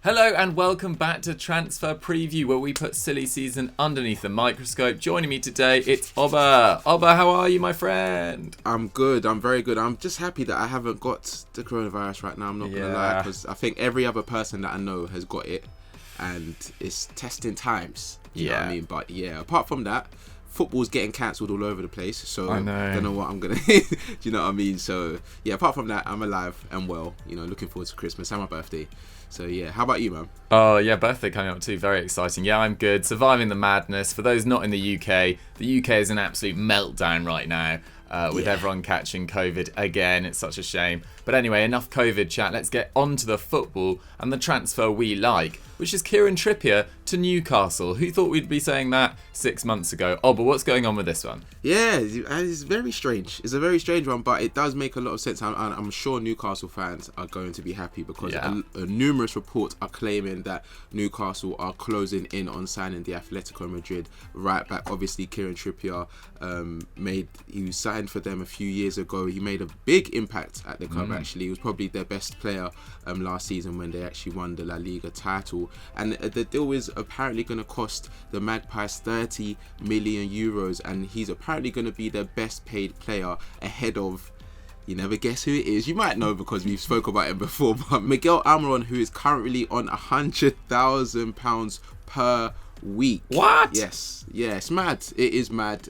Hello and welcome back to Transfer Preview, where we put silly season underneath the microscope. Joining me today, it's Oba. Oba, how are you, my friend? I'm good. I'm very good. I'm just happy that I haven't got the coronavirus right now. I'm not going to lie, because I think every other person that I know has got it, and it's testing times. Do you know what I mean? But yeah, apart from that, football's getting cancelled all over the place, so I don't know what I'm gonna do you know what I mean? So yeah, apart from that, I'm alive and well, looking forward to Christmas and my birthday. So yeah, how about you, man? Oh yeah, birthday coming up too, very exciting. Yeah, I'm good, surviving the madness. For those not in the UK is an absolute meltdown right now, with everyone catching COVID again. It's such a shame. But anyway, enough COVID chat. Let's get on to the football and the transfer we like, which is Kieran Trippier to Newcastle. Who thought we'd be saying that 6 months ago? Oh, but what's going on with this one? Yeah, it's very strange. It's a very strange one, but it does make a lot of sense. I'm sure Newcastle fans are going to be happy because numerous reports are claiming that Newcastle are closing in on signing the Atletico Madrid right back. Obviously, Kieran Trippier he signed for them a few years ago. He made a big impact at the club. Actually, he was probably their best player last season when they actually won the La Liga title. And the deal is apparently going to cost the Magpies 30 million euros, and he's apparently going to be their best paid player ahead of, you never guess who it is. You might know because we've spoke about him before, but Miguel Almiron, who is currently on £100,000 per week. What? Yes, it's mad. It is mad.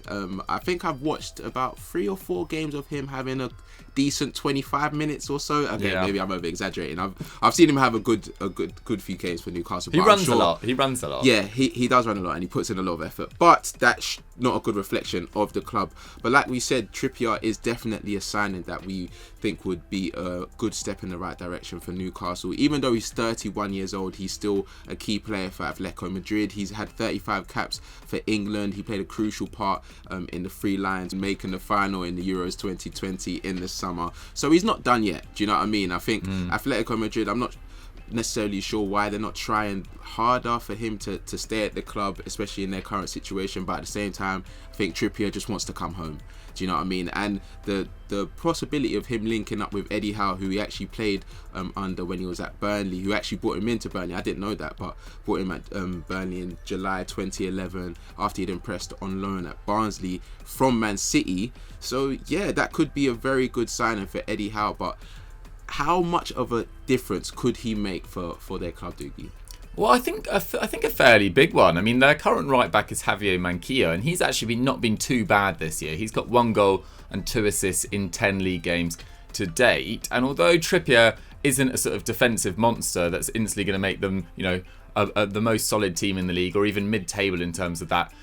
I think I've watched about 3 or 4 games of him having a decent 25 minutes or so. Okay, maybe I'm over exaggerating. I've seen him have a good few games for Newcastle. He runs a lot. Yeah, he does run a lot, and he puts in a lot of effort. But that's not a good reflection of the club. But like we said, Trippier is definitely a signing that we think would be a good step in the right direction for Newcastle. Even though he's 31 years old, he's still a key player for Atletico Madrid. He's had 35 caps for England. He played a crucial part in the Three Lions, making the final in the Euros 2020 in the summer. So he's not done yet. Do you know what I mean? I think Atletico Madrid, I'm not necessarily sure why they're not trying harder for him to stay at the club, especially in their current situation. But at the same time, I think Trippier just wants to come home. Do you know what I mean? And the possibility of him linking up with Eddie Howe, who he actually played under when he was at Burnley, who actually brought him into Burnley. I didn't know that, but brought him at Burnley in July 2011 after he'd impressed on loan at Barnsley from Man City. So yeah, that could be a very good signing for Eddie Howe. But how much of a difference could he make for their club, Doogie? Well, I think a fairly big one. I mean, their current right back is Javier Manquillo, and he's actually not been too bad this year. He's got 1 goal and 2 assists in 10 league games to date. And although Trippier isn't a sort of defensive monster that's instantly going to make them, the most solid team in the league, or even mid-table in terms of that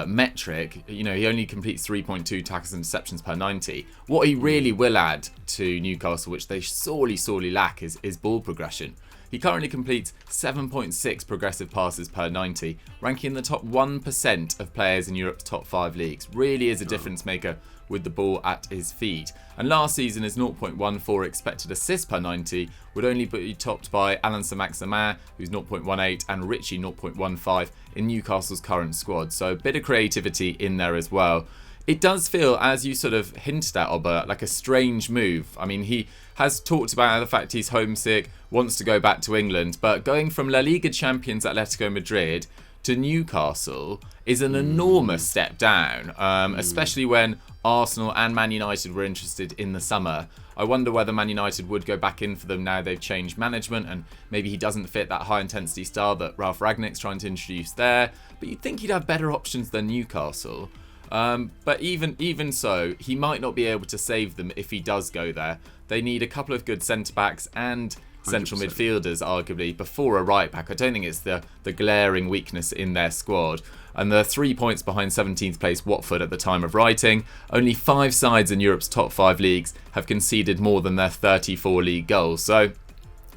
metric, he only completes 3.2 tackles and interceptions per 90. What he really will add to Newcastle, which they sorely lack, is ball progression. He currently completes 7.6 progressive passes per 90, ranking in the top 1% of players in Europe's top 5 leagues. Really is a difference maker with the ball at his feet. And last season, his 0.14 expected assists per 90 would only be topped by Alain Saint-Maximin, who's 0.18, and Richie 0.15 in Newcastle's current squad. So a bit of creativity in there as well. It does feel, as you sort of hinted at, Oba, like a strange move. I mean, he has talked about the fact he's homesick, wants to go back to England, but going from La Liga champions Atletico Madrid to Newcastle is an enormous step down, especially when Arsenal and Man United were interested in the summer. I wonder whether Man United would go back in for them now they've changed management, and maybe he doesn't fit that high-intensity style that Ralph Rangnick's trying to introduce there. But you'd think he'd have better options than Newcastle. But even so, he might not be able to save them if he does go there. They need a couple of good centre-backs and central 100%. Midfielders, arguably, before a right-back. I don't think it's the glaring weakness in their squad. And they're 3 points behind 17th place Watford at the time of writing. Only 5 sides in Europe's top 5 leagues have conceded more than their 34 league goals. So,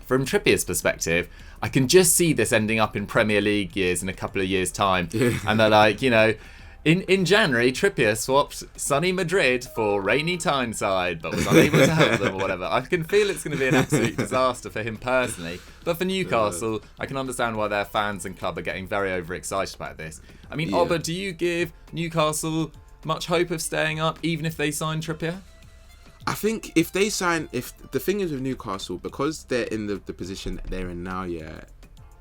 from Trippier's perspective, I can just see this ending up in Premier League years in a couple of years' time. And they're like, In January, Trippier swapped sunny Madrid for rainy Tyneside, but was unable to help them or whatever. I can feel it's going to be an absolute disaster for him personally. But for Newcastle, I can understand why their fans and club are getting very overexcited about this. I mean, Oba, do you give Newcastle much hope of staying up, even if they sign Trippier? I think if the thing is with Newcastle, because they're in the position that they're in now,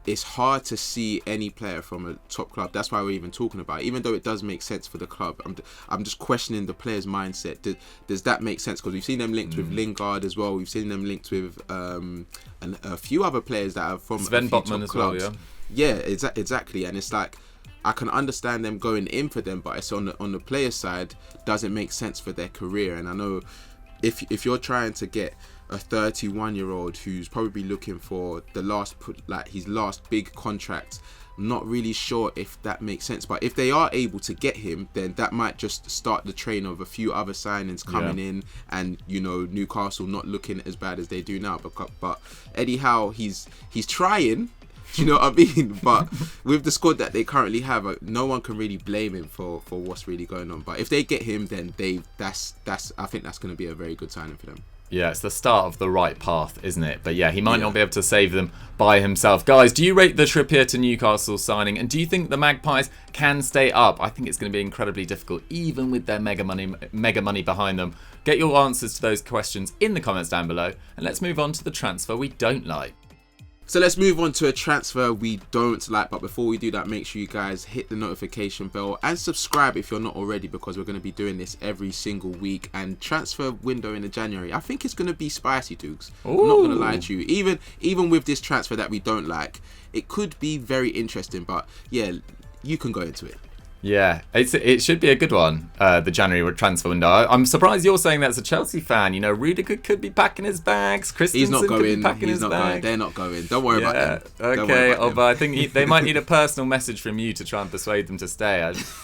it's hard to see any player from a top club. That's why we're even talking about it. Even though it does make sense for the club, I'm just questioning the player's mindset. Does that make sense? Because we've seen them linked with Lingard as well. We've seen them linked with a few other players that are from Sven a few Botman top as clubs. well, yeah. Exactly. And it's like, I can understand them going in for them, but it's on the player side, doesn't make sense for their career. And I know if you're trying to get a 31-year-old who's probably looking for his last big contract, I'm not really sure if that makes sense. But if they are able to get him, then that might just start the train of a few other signings coming in, and Newcastle not looking as bad as they do now. But Eddie Howe, he's trying. Do you know what I mean? But with the squad that they currently have, no one can really blame him for what's really going on. But if they get him, then I think that's going to be a very good signing for them. Yeah, it's the start of the right path, isn't it? But yeah, he might not be able to save them by himself. Guys, do you rate the Trippier to Newcastle signing? And do you think the Magpies can stay up? I think it's going to be incredibly difficult, even with their mega money behind them. Get your answers to those questions in the comments down below. And let's move on to the transfer we don't like. So let's move on to a transfer we don't like. But before we do that, make sure you guys hit the notification bell and subscribe if you're not already, because we're going to be doing this every single week. And transfer window in the January, I think it's going to be spicy, Dukes. I'm not going to lie to you. Even with this transfer that we don't like, it could be very interesting. But yeah, you can go into it. Yeah, it should be a good one, the January transfer window. I'm surprised you're saying that as a Chelsea fan. Rudiger could be packing his bags. Christensen could be packing his bags. They're not going. Don't worry about them. Okay, but I think they might need a personal message from you to try and persuade them to stay.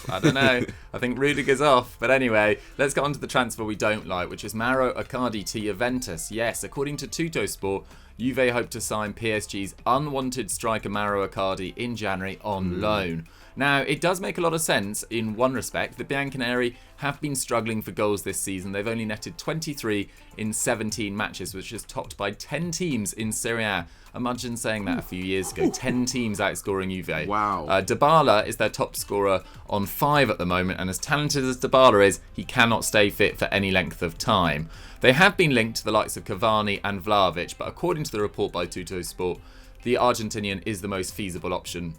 I don't know. I think Rudiger's off. But anyway, let's get on to the transfer we don't like, which is Mauro Icardi to Juventus. Yes, according to Tuttosport, Juve hope to sign PSG's unwanted striker Mauro Icardi in January on loan. Now, it does make a lot of sense in one respect. The Bianconeri have been struggling for goals this season. They've only netted 23 in 17 matches, which is topped by 10 teams in Serie A. Imagine saying that a few years ago. 10 teams outscoring Juve. Wow. Dybala is their top scorer on 5 at the moment, and as talented as Dybala is, he cannot stay fit for any length of time. They have been linked to the likes of Cavani and Vlahovic, but according to the report by Tuttosport, the Argentinian is the most feasible option.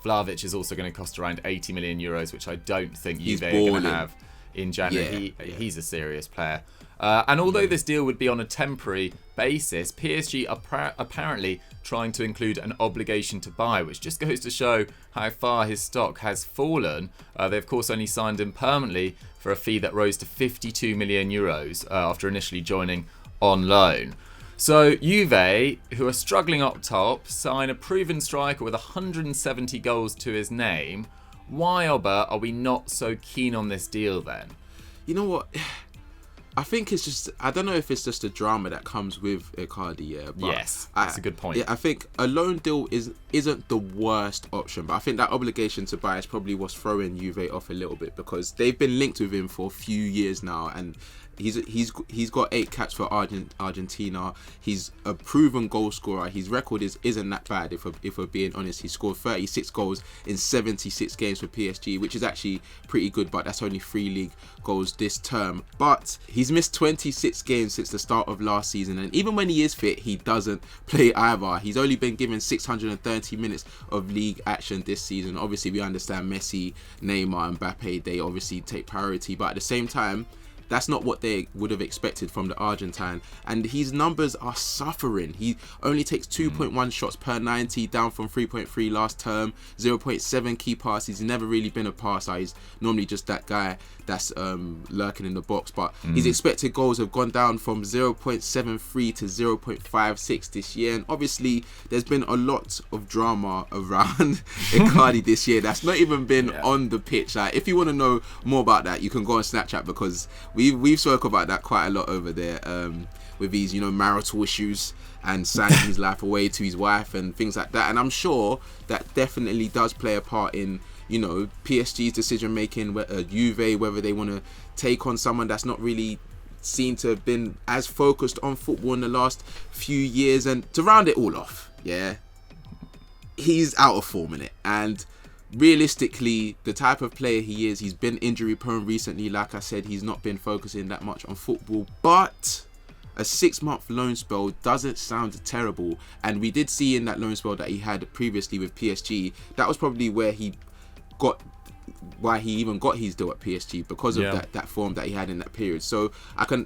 Vlahovic is also going to cost around 80 million euros, which I don't think Juve are going to have in January. He's a serious player. And although this deal would be on a temporary basis, PSG are apparently trying to include an obligation to buy, which just goes to show how far his stock has fallen. They, of course, only signed him permanently for a fee that rose to 52 million euros after initially joining on loan. So Juve, who are struggling up top, sign a proven striker with 170 goals to his name. Why, Oba, are we not so keen on this deal then? You know what? I think it's just, I don't know if it's just the drama that comes with Icardi, yeah. But yes, that's a good point. Yeah, I think a loan deal isn't the worst option, but I think that obligation to buy is probably what's throwing Juve off a little bit, because they've been linked with him for a few years now, and he's got 8 caps for Argentina. He's a proven goal scorer. His record isn't that bad, if we're being honest. He scored 36 goals in 76 games for PSG, which is actually pretty good, but that's only 3 league goals this term. But he's missed 26 games since the start of last season, and even when he is fit, he doesn't play either. He's only been given 630 minutes of league action this season. Obviously, we understand Messi, Neymar and Mbappe, they obviously take priority, but at the same time, that's not what they would have expected from the Argentine. And his numbers are suffering. He only takes 2.1 shots per 90, down from 3.3 last term, 0.7 key passes. He's never really been a passer. He's normally just that guy that's lurking in the box. But his expected goals have gone down from 0.73 to 0.56 this year. And obviously, there's been a lot of drama around Icardi this year that's not even been on the pitch. Like, if you want to know more about that, you can go on Snapchat, because we've spoken about that quite a lot over there, with these, marital issues and signing his life away to his wife and things like that. And I'm sure that definitely does play a part in, PSG's decision making, Juve, whether they want to take on someone that's not really seen to have been as focused on football in the last few years. And to round it all off, he's out of form in it. And realistically, the type of player he is, he's been injury prone recently. Like I said, he's not been focusing that much on football, but a 6-month loan spell doesn't sound terrible. And we did see in that loan spell that he had previously with PSG, that was probably where why he even got his deal at PSG, because of that form that he had in that period. So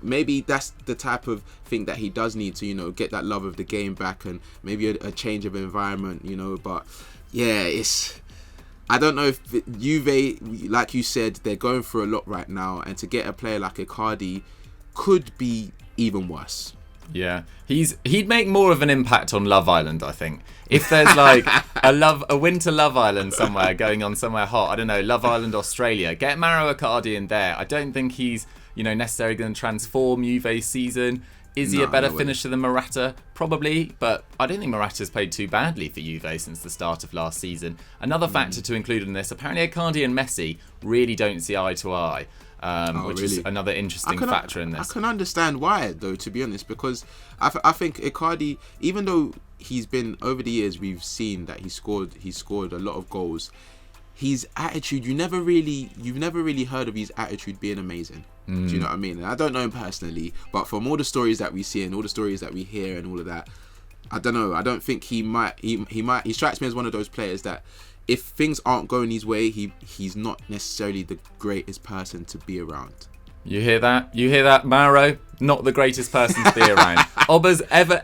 maybe that's the type of thing that he does need to, get that love of the game back, and maybe a change of environment, but yeah, I don't know if Juve, like you said, they're going through a lot right now, and to get a player like Icardi could be even worse. Yeah, he'd make more of an impact on Love Island, I think. If there's like a winter Love Island somewhere going on somewhere hot, I don't know, Love Island Australia, get Mauro Icardi in there. I don't think he's necessarily going to transform Juve's season. Is he a better finisher than Morata? Probably, but I don't think Morata's played too badly for Juve since the start of last season. Another factor to include in this, apparently Icardi and Messi really don't see eye to eye. Which is another interesting factor in this. I can understand why, though, to be honest, because I think Icardi, even though he's been, over the years, we've seen that he scored a lot of goals. His attitude, you've never really heard of his attitude being amazing. Do you know what I mean? And I don't know him personally, but from all the stories that we see and all the stories that we hear and all of that, I don't know. I don't think he strikes me as one of those players that, if things aren't going his way, he's not necessarily the greatest person to be around. You hear that, Mauro? Not the greatest person to be around.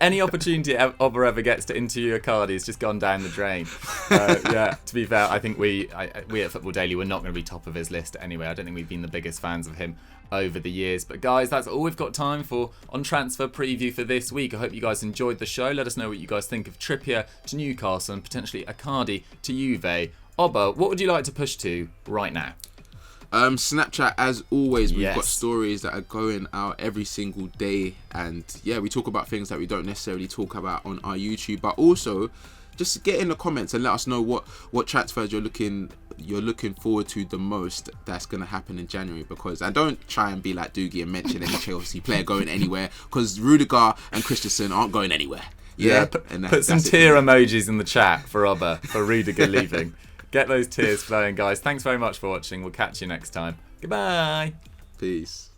Any opportunity Oba ever gets to interview Icardi has just gone down the drain. To be fair, I think we at Football Daily, we're not going to be top of his list anyway. I don't think we've been the biggest fans of him over the years. But guys, that's all we've got time for on Transfer Preview for this week. I hope you guys enjoyed the show. Let us know what you guys think of Trippier to Newcastle and potentially Icardi to Juve. Oba, what would you like to push to right now? Snapchat, as always, we've got stories that are going out every single day, and we talk about things that we don't necessarily talk about on our YouTube, but also just get in the comments and let us know what transfers you're looking forward to the most that's going to happen in January. Because, and don't try and be like Doogie and mention any Chelsea player going anywhere, because Rudiger and Christensen aren't going anywhere. Put some tear emojis in the chat for Oba, for Rudiger leaving. Get those tears flowing, guys. Thanks very much for watching. We'll catch you next time. Goodbye. Peace.